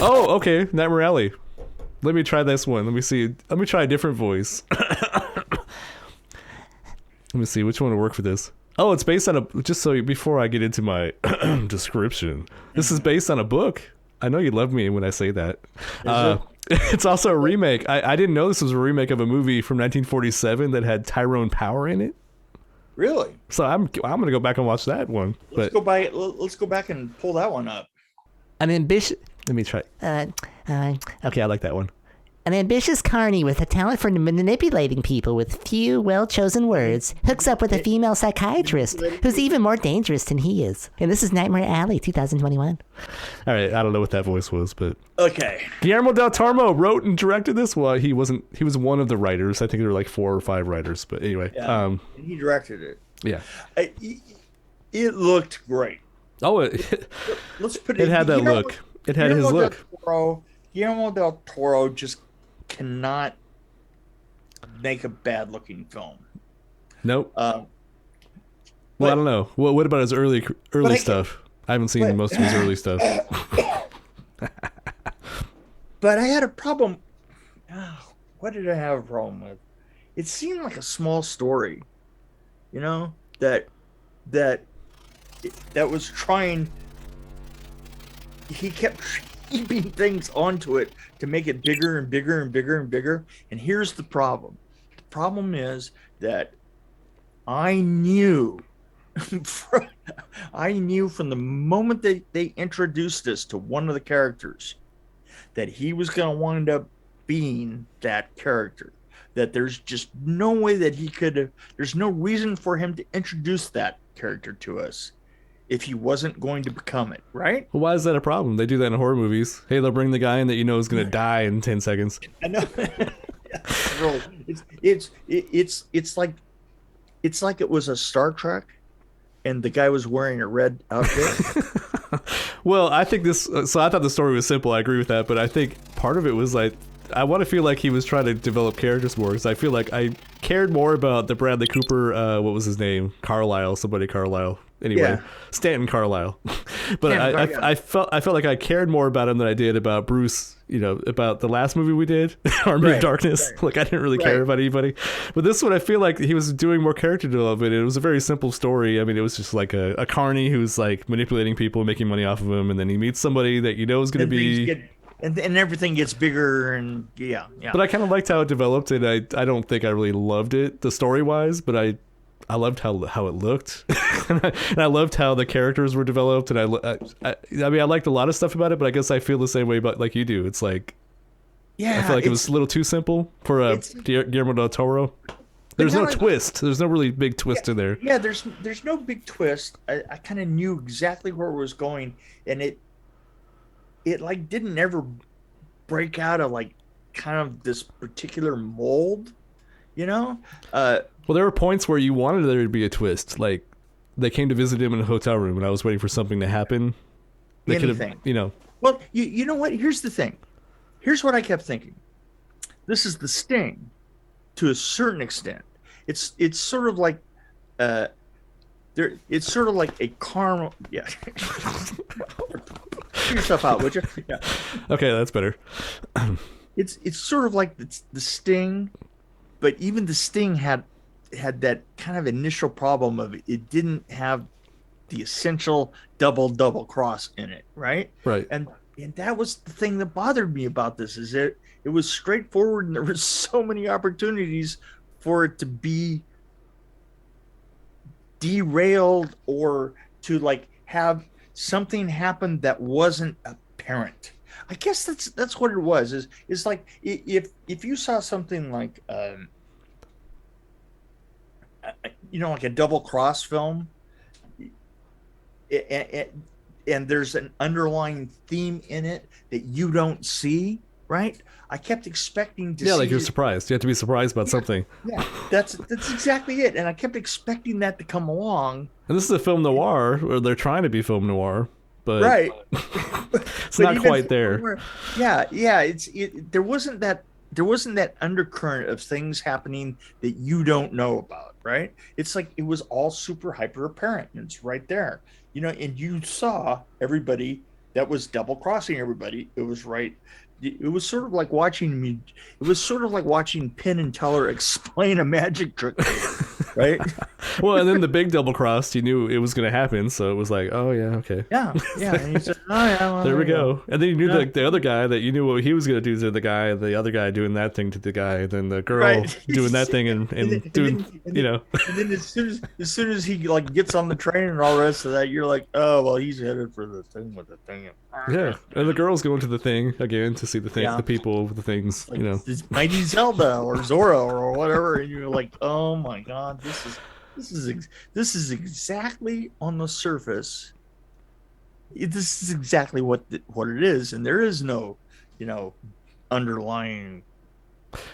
Oh, okay, Nightmare Alley. Let me try this one. Let me see. Let me try a different voice. Let me see which one will work for this. Oh, it's based on a. Just so before I get into my description, this is based on a book. I know you love me when I say that. It's also a remake. I didn't know this was a remake of a movie from 1947 that had Tyrone Power in it. Really? So I'm gonna go back and watch that one. Let's go back and pull that one up. An ambitious. Let me try. Okay, I like that one. An ambitious carny with a talent for manipulating people with few well-chosen words hooks up with a female psychiatrist who's even more dangerous than he is. And this is Nightmare Alley, 2021. All right, I don't know what that voice was, but okay. Guillermo del Toro wrote and directed this. Well, he wasn't. He was one of the writers. I think there were like 4 or 5 writers, but anyway. Yeah, he directed it. Yeah. It looked great. Oh, let's put it. It had that look. It had his look. Guillermo del Toro just cannot make a bad looking film. Nope. Well, I don't know. What about his early stuff? I haven't seen most of his early stuff. But I had a problem. What did I have a problem with? It seemed like a small story, you know, that was trying. He kept heaping things onto it to make it bigger and bigger and bigger and bigger. And here's the problem. The problem is that I knew from the moment that they introduced us to one of the characters that he was going to wind up being that character. That there's just no way that he could, there's no reason for him to introduce that character to us if he wasn't going to become it, right? Well, why is that a problem? They do that in horror movies. Hey, they'll bring the guy in that you know is going to die in 10 seconds. I know. It's like it was a Star Trek, and the guy was wearing a red outfit. Well, I think this. So I thought the story was simple. I agree with that, but I think part of it was like I want to feel like he was trying to develop characters more. Because I feel like I cared more about the Bradley Cooper. What was his name? Somebody Carlisle. Anyway, yeah. Stanton Carlisle. But I felt like I cared more about him than I did about Bruce. You know, about the last movie we did, Army of Darkness. Right. Like I didn't really care about anybody. But this one, I feel like he was doing more character development. It was a very simple story. I mean, it was just like a carny who's like manipulating people, making money off of them, and then he meets somebody that you know is going to be. And everything gets bigger and yeah. But I kind of liked how it developed, and I don't think I really loved it the story wise, but I loved how it looked, and I loved how the characters were developed, and I mean I liked a lot of stuff about it, but I guess I feel the same way about like you do. It's like I feel like it was a little too simple for Guillermo del Toro. There's no twist. There's no really big twist in there. Yeah, there's no big twist. I kind of knew exactly where it was going, and it like didn't ever break out of like kind of this particular mold, you know? Well, there were points where you wanted there to be a twist. Like they came to visit him in a hotel room and I was waiting for something to happen. They could have, you know. Well, you know what? Here's the thing. Here's what I kept thinking. This is the Sting to a certain extent. It's sort of like it's sort of like a caramel. Yeah. Figure yourself out, would you? Yeah. Okay, that's better. It's sort of like the Sting, but even the Sting had that kind of initial problem of it didn't have the essential double cross in it, right? Right. And that was the thing that bothered me about this is it was straightforward and there were so many opportunities for it to be derailed or to like have something happen that wasn't apparent. I guess that's what it was. Is like if you saw something like you know, like a double cross film, and there's an underlying theme in it that you don't see, right? I kept expecting to see like you're surprised. You have to be surprised about something. Yeah, that's exactly it. And I kept expecting that to come along. And this is a film noir, or they're trying to be film noir, but right. It's not quite there. Yeah. There wasn't that undercurrent of things happening that you don't know about, right? It's like it was all super hyper apparent and it's right there, you know, and you saw everybody that was double crossing everybody. It was right. It was sort of like watching me. It was sort of like watching Penn and Teller explain a magic trick, right? Well, and then the big double cross, you knew it was going to happen, so it was like, oh yeah, okay. Yeah. And he said, oh yeah, well, There we you know. go. And then you knew the other guy, that you knew what he was going to do to the guy, the other guy doing that thing to the guy, then the girl Right. doing that thing and doing, you know. And then as soon as he like gets on the train and all the rest of that, you're like, oh well, he's headed for the thing with the thing. Yeah. And the girl's going to the thing again to see the thing, Yeah. the people, the things, Like, you know. it's Mighty Zelda or Zora or whatever, and you're like, oh my god, this is exactly on the surface. This is exactly what it is, and there is no, underlying.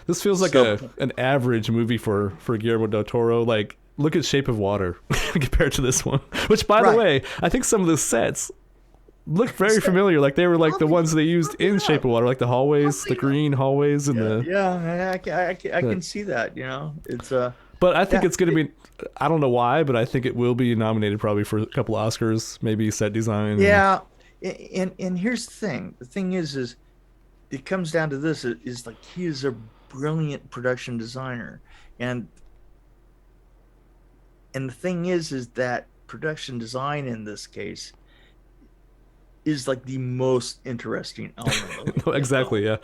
This feels like an average movie for Guillermo del Toro. Like, look at Shape of Water compared to this one. Which, by the way, I think some of the sets look very familiar. Like they were like the ones they used in Shape of Water, like the hallways, the green hallways, and I can see that. It's But I think it's going to be. I don't know why, but I think it will be nominated probably for a couple of Oscars, maybe set design. Yeah, and here's the thing. The thing is it comes down to this: is like he is a brilliant production designer, and the thing is that production design in this case is like the most interesting element. No, exactly. Yeah.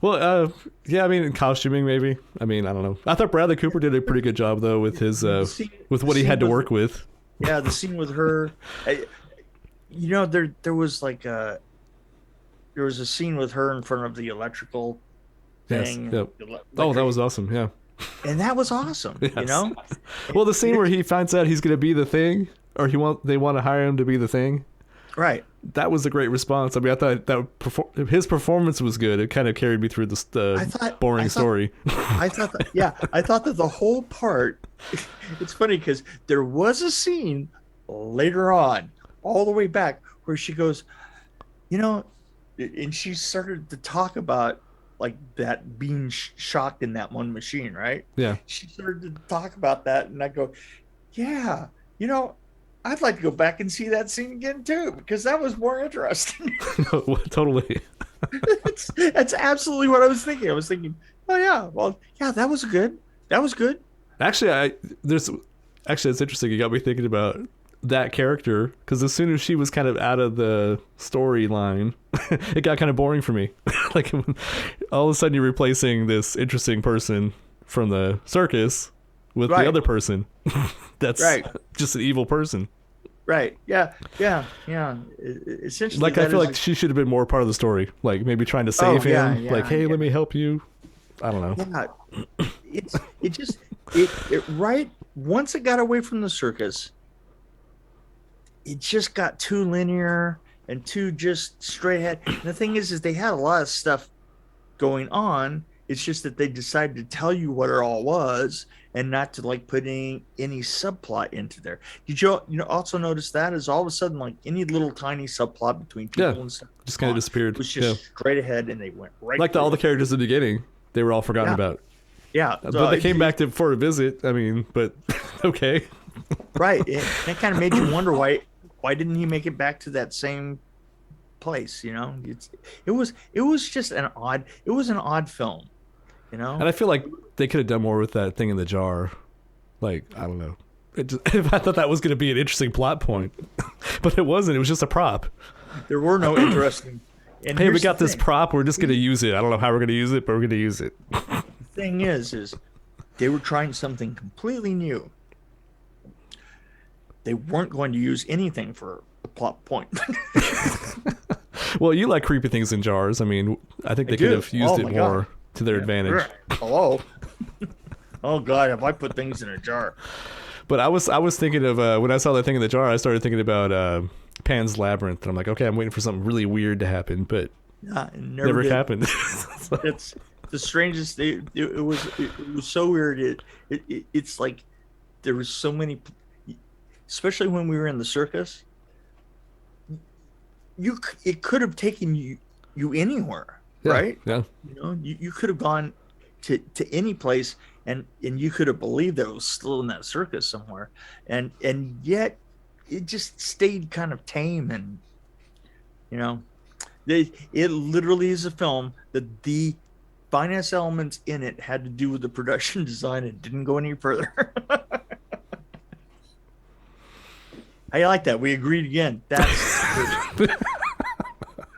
Well, yeah. I mean, in costuming, maybe. I mean, I don't know. I thought Bradley Cooper did a pretty good job though with his with what he had to work with. Yeah, the scene with her. There was like there was a scene with her in front of the electrical thing. Yes. Yep. Oh, that was awesome. Yeah. And that was awesome. Yes. Well, the scene where he finds out he's going to be the thing, or they want to hire him to be the thing. Right. That was a great response. I mean, I thought that his performance was good. It kind of carried me through the boring story. I thought that the whole part. It's funny because there was a scene later on, all the way back, where she goes, and she started to talk about like that being shocked in that one machine, right? Yeah. She started to talk about that, and I go, yeah, I'd like to go back and see that scene again too, because that was more interesting. Totally. That's absolutely what I was thinking. I was thinking, oh yeah, well, yeah, that was good. Actually, it's interesting. You got me thinking about that character, because as soon as she was kind of out of the storyline, it got kind of boring for me. Like all of a sudden you're replacing this interesting person from the circus with the other person that's just an evil person. Right. Yeah. Essentially, like I feel like she should have been more part of the story. Like maybe trying to save him. Like, hey, let me help you. I don't know. Yeah. Once it got away from the circus, it just got too linear and too just straight ahead. And the thing is they had a lot of stuff going on. It's just that they decided to tell you what it all was and not to like put any subplot into there. Did you also notice that is all of a sudden like any little tiny subplot between people and stuff just kind of disappeared. It was just straight ahead, and they went right. Like all the characters in the beginning, they were all forgotten about. Yeah, but they came back for a visit. I mean, but okay. Right, it kind of made you wonder why didn't he make it back to that same place? It was just an odd film. And I feel like they could have done more with that thing in the jar. Like, I don't know. I thought that was going to be an interesting plot point, but it wasn't. It was just a prop. There were no interesting. And hey, we got this prop. We're just going to use it. I don't know how we're going to use it, but we're going to use it. The thing is they were trying something completely new. They weren't going to use anything for a plot point. Well, you like creepy things in jars. I mean, I think they could have used it more to their advantage. Hello. Oh God, have I put things in a jar? But I was thinking of when I saw that thing in the jar, I started thinking about Pan's Labyrinth, and I'm like, okay, I'm waiting for something really weird to happen, but it never happened. It's the strangest. It was so weird. It's like there was so many, especially when we were in the circus. It could have taken you anywhere. Right? Yeah. You could have gone to any place and you could have believed that it was still in that circus somewhere. And yet it just stayed kind of tame You know, it literally is a film that the finance elements in it had to do with the production design and didn't go any further. I like that. We agreed again. That's.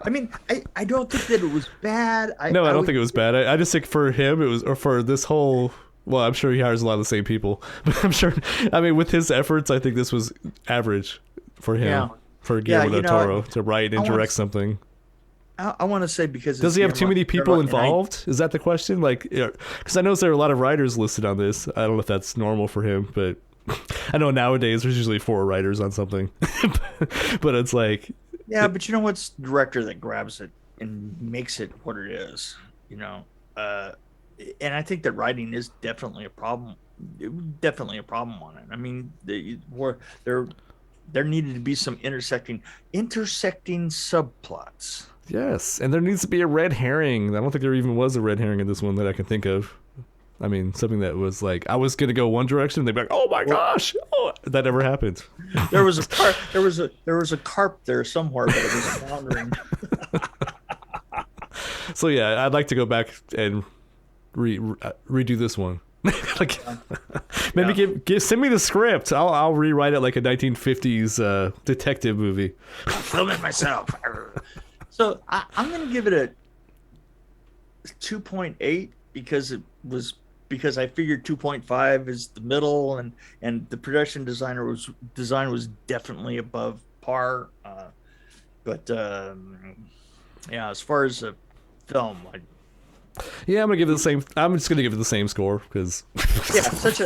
I mean, I don't think that it was bad. I don't think it was bad. I just think for him, it was, or for this whole. Well, I'm sure he hires a lot of the same people, but I'm sure. I mean, with his efforts, I think this was average for him. Yeah. For Guillermo del Toro to write and direct something. I want to say because does he have too many people involved? Is that the question? Like, because I know there are a lot of writers listed on this. I don't know if that's normal for him, but I know nowadays there's usually 4 writers on something. But it's like, yeah, but you know what's the director that grabs it and makes it what it is, you know? And I think that writing is definitely a problem. Definitely a problem on it. I mean, there needed to be some intersecting subplots. Yes, and there needs to be a red herring. I don't think there even was a red herring in this one that I can think of. I mean, something that was like, I was gonna go one direction, and they'd be like, "Oh my gosh!" Oh, that never happened. There was a carp there somewhere, but it was floundering. So yeah, I'd like to go back and redo this one. Like, maybe send me the script. I'll rewrite it like a 1950s detective movie. I'll film it myself. So I'm gonna give it a 2.8 because I figured 2.5 is the middle, and the production design was definitely above par. But yeah, as far as a film, I'm gonna give it the same. I'm just gonna give it the same score because yeah, such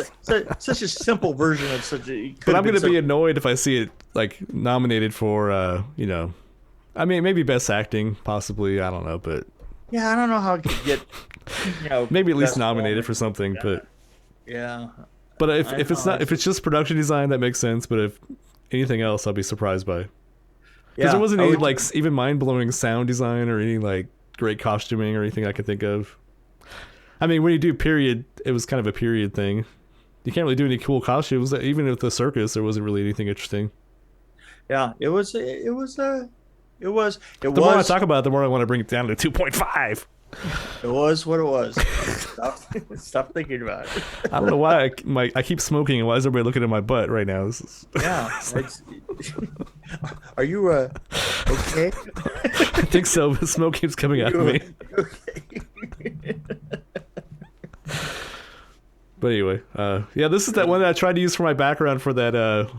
a simple version of such a. But I'm gonna be annoyed if I see it like nominated for I mean, maybe best acting, possibly. I don't know, but yeah, I don't know how it could get. Maybe at least nominated for something, but yeah. But if it's just production design, that makes sense. But if anything else, I'll be surprised by. Because there wasn't any like even mind blowing sound design or any like great costuming or anything I could think of. I mean, when you do period, it was kind of a period thing. You can't really do any cool costumes. Even with the circus, there wasn't really anything interesting. Yeah, it was. The more I talk about it, the more I want to bring it down to 2.5. It was what it was. Stop thinking about it. I don't know why I keep smoking, and why is everybody looking at my butt right now? Yeah. Are you okay? I think so. But smoke keeps coming out of me. Okay. But anyway, yeah, this is that one that I tried to use for my background for that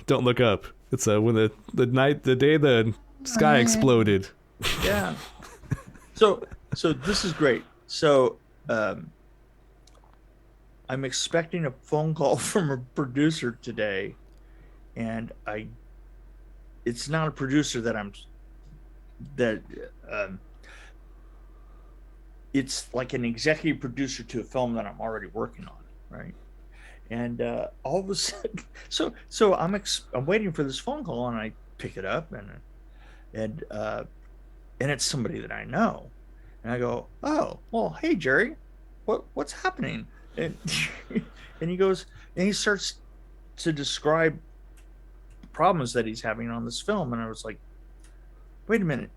Don't Look Up. It's when the day the sky exploded. Yeah. So this is great. So I'm expecting a phone call from a producer today, and it's not a producer it's like an executive producer to a film that I'm already working on, right? And all of a sudden, so I'm waiting for this phone call, and I pick it up, and it's somebody that I know. And I go, "Oh, well, hey Jerry, what's happening?" And and he goes, and he starts to describe problems that he's having on this film. And I was like, "Wait a minute,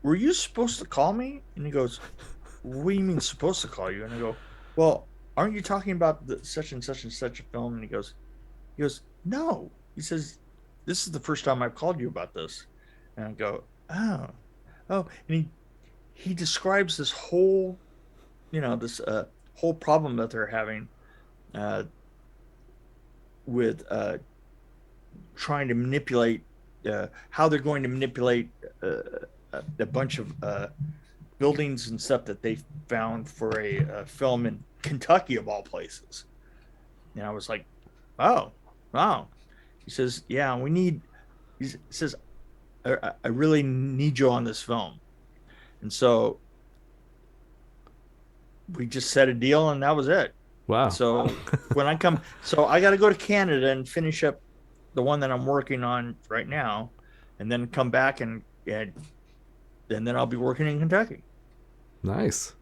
were you supposed to call me?" And he goes, "What do you mean supposed to call you?" And I go, "Well, aren't you talking about the such and such a film?" And he goes, "No." He says, "This is the first time I've called you about this." And I go, "Oh," and he describes this whole, this whole problem that they're having with trying to manipulate, how they're going to manipulate a bunch of buildings and stuff that they found for a film in Kentucky of all places. And I was like, "Oh, wow." He says, "Yeah, he says, I really need you on this film." And so we just set a deal, and that was it. Wow. So when I got to go to Canada and finish up the one that I'm working on right now, and then come back and then I'll be working in Kentucky. Nice.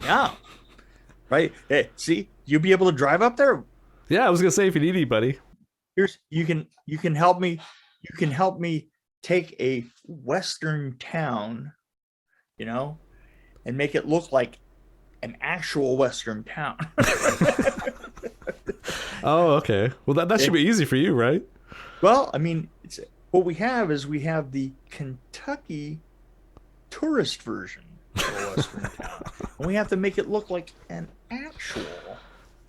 Yeah. Right. Hey, see, you'll be able to drive up there. Yeah, I was gonna say if you need anybody. You can help me. You can help me take a Western town, you know, and make it look like an actual Western town. Oh, okay. Well, that should be easy for you, right? Well, I mean, what we have the Kentucky tourist version of a Western town. And we have to make it look like an actual.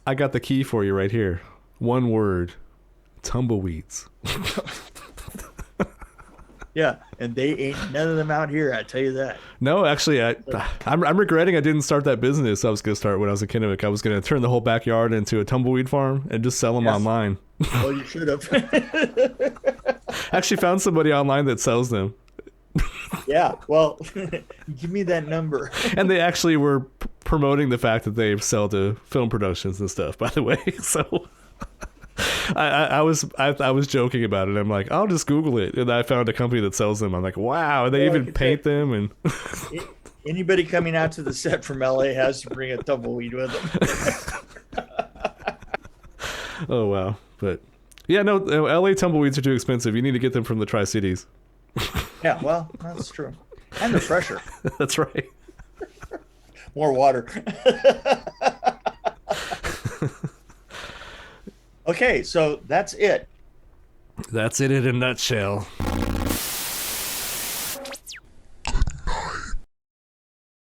I got the key for you right here. One word. Tumbleweeds. Yeah, and they ain't none of them out here, I tell you that. No, actually, I'm regretting I didn't start that business I was going to start when I was a Kennewick. I was going to turn the whole backyard into a tumbleweed farm and just sell them online. Well, you should have. Actually found somebody online that sells them. Yeah, well, give me that number. And they actually were promoting the fact that they sell to film productions and stuff, by the way. So I was joking about it. I'm like, I'll just Google it, and I found a company that sells them. I'm like, wow, they even paint them. And anybody coming out to the set from LA has to bring a tumbleweed with them. Oh wow, but yeah, no, LA tumbleweeds are too expensive. You need to get them from the Tri-Cities. Yeah, well, that's true, and the fresher. That's right. More water. Okay, so that's it. That's it in a nutshell.